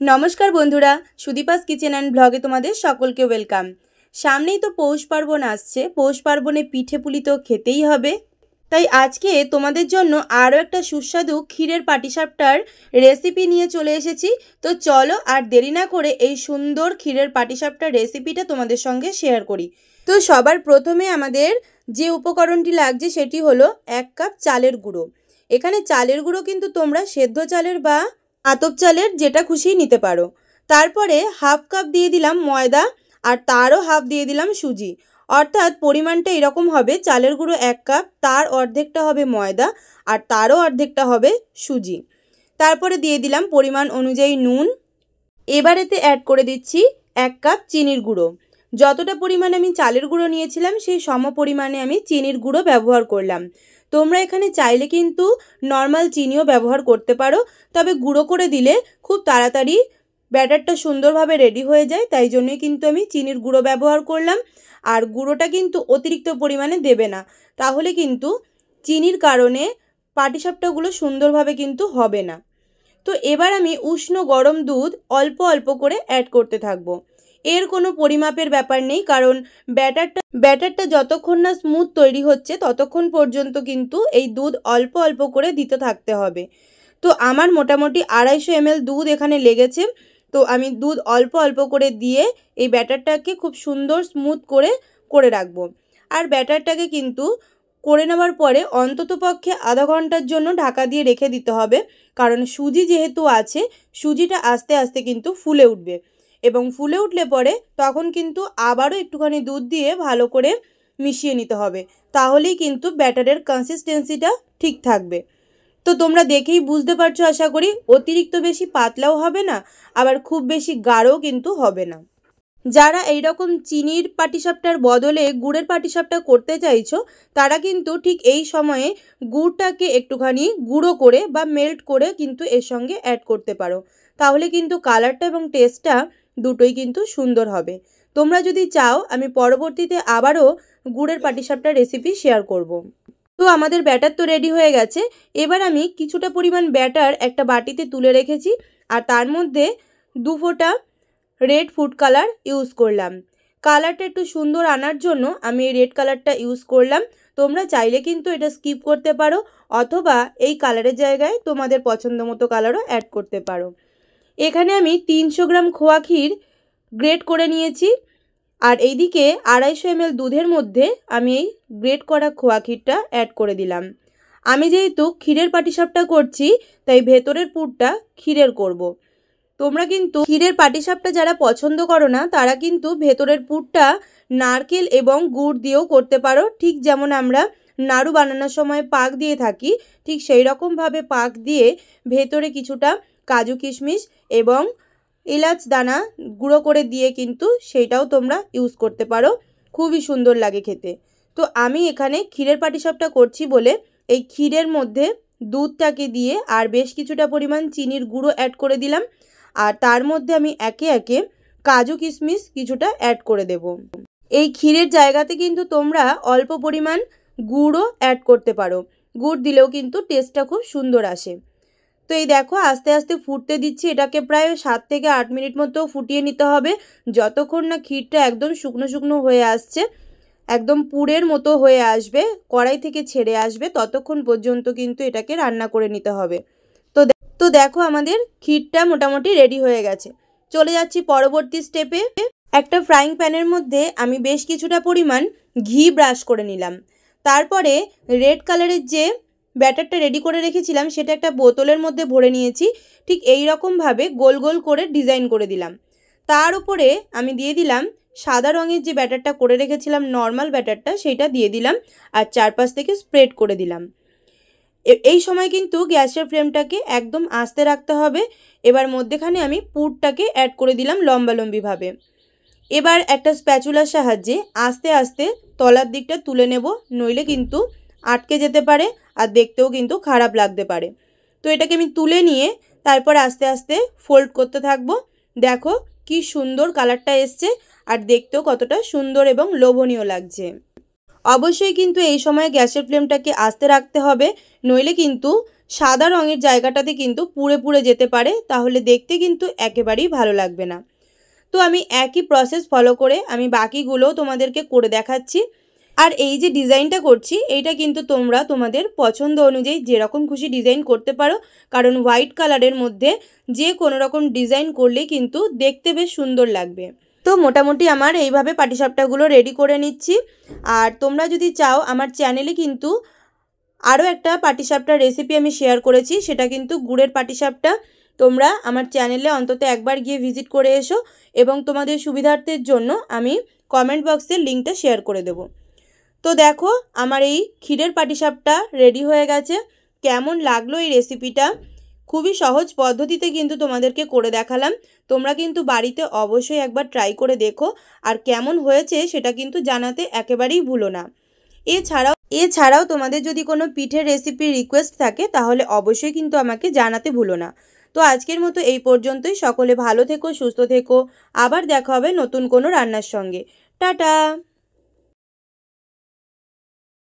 नमस्कार बंधुरा Sudipa's kitchen and ब्लगे तुम्हारे सकल के वेलकाम। सामनेई तो पौष पार्बण आसছে, पौष पार्बणे पिठे पुली तो खेतेई हबे। ताई आजके तोमादेर जोन्नो आरो एकटा सुस्वादु क्षीरेर पाटिसापटार रेसिपि निये चले एसेछि। तो चलो आर देरी ना करे एई सुंदर क्षीरेर पाटिसापटार रेसिपिटा तोमादेर संगे शेयर करी। तो सबार प्रथमे आमादेर जे उपकरणटी लागছে सेटी हलो 1 কাপ चालेर गुঁড়ো। एखाने चालेर गुঁড়ো किन्तु तोमरा सेদ্ধ चालेर बा आतप चालेर जेटा खुशी निते पारो। तारपरे हाफ कप दिए दिलाम मयदा और तारो हाफ दिए दिलाम सुजी, अर्थात परिमाणटा एरकम हबे चालेर गुঁড়ো 1 কাপ, तार अर्धेकटा हबे मयदा और तारो अर्धेकटा हबे सुजी। तारपरे दिए दिलाम परिमाण अनुयायी नुन। एबार एते ऐड करे दिচ্ছি 1 কাপ চিনির গুঁড়ো। যতটা পরিমাণে আমি চালের গুঁড়ো নিয়েছিলাম সেই সম পরিমাণে আমি চিনির গুঁড়ো ব্যবহার করলাম। তোমরা এখানে চাইলে কিন্তু নরমাল চিনিও ব্যবহার করতে পারো, তবে গুঁড়ো করে দিলে খুব তাড়াতাড়ি ব্যাটারটা সুন্দরভাবে রেডি হয়ে যায়, তাই জন্যই কিন্তু আমি চিনির গুঁড়ো ব্যবহার করলাম। আর গুঁড়োটা কিন্তু অতিরিক্ত পরিমাণে দেবে না, তাহলে কিন্তু চিনির কারণে পাটিসাপটাগুলো সুন্দরভাবে কিন্তু হবে না। তো এবার আমি উষ্ণ গরম দুধ অল্প অল্প করে অ্যাড করতে থাকবো। এর কোনো পরিমাপের ব্যাপার নেই, কারণ ব্যাটারটা যতক্ষণ না স্মুথ তৈরি হচ্ছে ততক্ষণ পর্যন্ত কিন্তু এই দুধ অল্প অল্প করে দিতে থাকতে হবে। তো আমার মোটামুটি 250 ml দুধ এখানে লেগেছে। তো আমি দুধ অল্প অল্প করে দিয়ে এই ব্যাটারটাকে খুব সুন্দর স্মুথ করে রাখবো। আর ব্যাটারটাকে কিন্তু করে নেওয়ার পরে অন্ততপক্ষে আধা ঘন্টার জন্য ঢাকা দিয়ে রেখে দিতে হবে, কারণ সুজি যেহেতু আছে সুজিটা আস্তে আস্তে কিন্তু ফুলে উঠবে এবং ফুলে উঠলে পরে তখন কিন্তু আবারও একটুখানি দুধ দিয়ে ভালো করে মিশিয়ে নিতে হবে, তাহলেই কিন্তু ব্যাটারের কনসিস্টেন্সিটা ঠিক থাকবে। তো তোমরা দেখেই বুঝতে পারছো আশা করি, অতিরিক্ত বেশি পাতলাও হবে না আবার খুব বেশি গাঢ়ও কিন্তু হবে না। যারা এই রকম চিনির পাটিসাপটার বদলে গুড়ের পাটিসাপটা করতে চাইছো তারা কিন্তু ঠিক এই সময়ে গুড়টাকে একটুখানি গুঁড়ো করে বা মেল্ট করে কিন্তু এর সঙ্গে অ্যাড করতে পারো, তাহলে কিন্তু কালারটা এবং টেস্টটা দুটোই কিন্তু সুন্দর হবে। তোমরা যদি চাও আমি পরবর্তীতে আবারও গুড়ের পাটিসাপটার রেসিপি শেয়ার করব। তো আমাদের ব্যাটার তো রেডি হয়ে গেছে। এবার আমি কিছুটা পরিমাণ ব্যাটার একটা বাটিতে তুলে রেখেছি আর তার মধ্যে 2 ফোঁটা রেড ফুড কালার ইউজ করলাম। কালারটা একটু সুন্দর আনার জন্য আমি এই রেড কালারটা ইউজ করলাম। তোমরা চাইলে কিন্তু এটা স্কিপ করতে পারো অথবা এই কালারের জায়গায় তোমাদের পছন্দ মতো কালারও অ্যাড করতে পারো। এখানে আমি 300 গ্রাম খোয়া ক্ষীর গ্রেট করে নিয়েছি আর এইদিকে 250 ml দুধের মধ্যে আমি এই গ্রেট করা খোয়া ক্ষীরটা অ্যাড করে দিলাম। আমি যেহেতু ক্ষীরের পাটিসাপটা করছি তাই ভেতরের পুরটা ক্ষীরের করব। তোমরা কিন্তু ক্ষীরের পাটিসাপটা যারা পছন্দ করো না তারা কিন্তু ভেতরের পুরটা নারকেল এবং গুড় দিয়েও করতে পারো। ঠিক যেমন আমরা নাড়ু বানানোর সময় পাক দিয়ে থাকি, ঠিক সেই রকমভাবে পাক দিয়ে ভেতরে কিছুটা কাজু কিশমিশ এবং এলাচ দানা গুঁড়ো করে দিয়ে কিন্তু সেইটাও তোমরা ইউজ করতে পারো, খুবই সুন্দর লাগে খেতে। তো আমি এখানে ক্ষীরের পাটিসাপটা করছি বলে এই ক্ষীরের মধ্যে দুধটাকে দিয়ে আর বেশ কিছুটা পরিমাণ চিনির গুঁড়ো অ্যাড করে দিলাম আর তার মধ্যে আমি একে একে কাজু কিশমিশ কিছুটা অ্যাড করে দেব। এই ক্ষীরের জায়গাতে কিন্তু তোমরা অল্প পরিমাণ গুড়ও অ্যাড করতে পারো, গুড় দিলেও কিন্তু টেস্টটা খুব সুন্দর আসে। তো এই দেখো আস্তে আস্তে ফুটতে দিচ্ছি, এটাকে প্রায় 7 থেকে 8 মিনিট মতো ফুটিয়ে নিতে হবে, যতক্ষণ না ক্ষীরটা একদম শুকনো শুকনো হয়ে আসছে, একদম পুরের মতো হয়ে আসবে, কড়াই থেকে ছেড়ে আসবে, ততক্ষণ পর্যন্ত কিন্তু এটাকে রান্না করে নিতে হবে। তো দেখো আমাদের ক্ষীরটা মোটামুটি রেডি হয়ে গেছে। চলে যাচ্ছি পরবর্তী স্টেপে। একটা ফ্রাইং প্যানের মধ্যে আমি বেশ কিছুটা পরিমাণ ঘি ব্রাশ করে নিলাম। তারপরে রেড কালারের যে ব্যাটারটা রেডি করে রেখেছিলাম সেটা একটা বোতলের মধ্যে ভরে নিয়েছি, ঠিক এই রকমভাবে গোল গোল করে ডিজাইন করে দিলাম। তার উপরে আমি দিয়ে দিলাম সাদা রঙের যে ব্যাটারটা করে রেখেছিলাম নর্মাল ব্যাটারটা, সেইটা দিয়ে দিলাম আর চারপাশ থেকে স্প্রেড করে দিলাম। এই সময় কিন্তু গ্যাসের ফ্লেমটাকে একদম আস্তে রাখতে হবে। এবার মধ্যেখানে আমি পুরটাকে অ্যাড করে দিলাম লম্বালম্বিভাবে। এবার একটা স্প্যাচুলার সাহায্যে আস্তে আস্তে তলার দিকটা তুলে নেব, নইলে কিন্তু আটকে যেতে পারে আর দেখতেও কিন্তু খারাপ লাগতে পারে। তো এটাকে আমি তুলে নিয়ে তারপর আস্তে আস্তে ফোল্ড করতে থাকবো। দেখো কি সুন্দর কালারটা এসছে আর দেখতেও কতটা সুন্দর এবং লোভনীয় লাগছে। অবশ্যই কিন্তু এই সময় গ্যাসের ফ্লেমটাকে আস্তে রাখতে হবে, নইলে কিন্তু সাদা রঙের জায়গাটাতে কিন্তু পুড়ে পুড়ে যেতে পারে, তাহলে দেখতে কিন্তু একেবারেই ভালো লাগবে না। তো আমি একই প্রসেস ফলো করে আমি বাকিগুলোও তোমাদেরকে করে দেখাচ্ছি। আর এই যে ডিজাইনটা করছি এইটা কিন্তু তোমরা তোমাদের পছন্দ অনুযায়ী যেরকম খুশি ডিজাইন করতে পারো, কারণ হোয়াইট কালারের মধ্যে যে কোনো রকম ডিজাইন করলেই কিন্তু দেখতে বেশ সুন্দর লাগবে। তো মোটামুটি আমার এইভাবে পাটিসাপটাগুলো রেডি করে নিচ্ছি। আর তোমরা যদি চাও আমার চ্যানেলে কিন্তু আরও একটা পাটিসাপটার রেসিপি আমি শেয়ার করেছি, সেটা কিন্তু গুড়ের পাটিসাপটা। তোমরা আমার চ্যানেলে অন্তত একবার গিয়ে ভিজিট করে এসো, এবং তোমাদের সুবিধার্থের জন্য আমি কমেন্ট বক্সের লিঙ্কটা শেয়ার করে দেবো। তো দেখো আমার এই ক্ষীরের পাটিসাপটা রেডি হয়ে গেছে। কেমন লাগলো এই রেসিপিটা? খুবই সহজ পদ্ধতিতে কিন্তু তোমাদেরকে করে দেখালাম। তোমরা কিন্তু বাড়িতে অবশ্যই একবার ট্রাই করে দেখো, আর কেমন হয়েছে সেটা কিন্তু জানাতে একেবারেই ভুলো না। এছাড়াও তোমাদের যদি কোনো পিঠের রেসিপির রিকোয়েস্ট থাকে তাহলে অবশ্যই কিন্তু আমাকে জানাতে ভুলো না। তো আজকের মতো এই পর্যন্তই। সকলে ভালো থেকো, সুস্থ থেকো। আবার দেখা হবে নতুন কোনো রান্নার সঙ্গে। টাটা।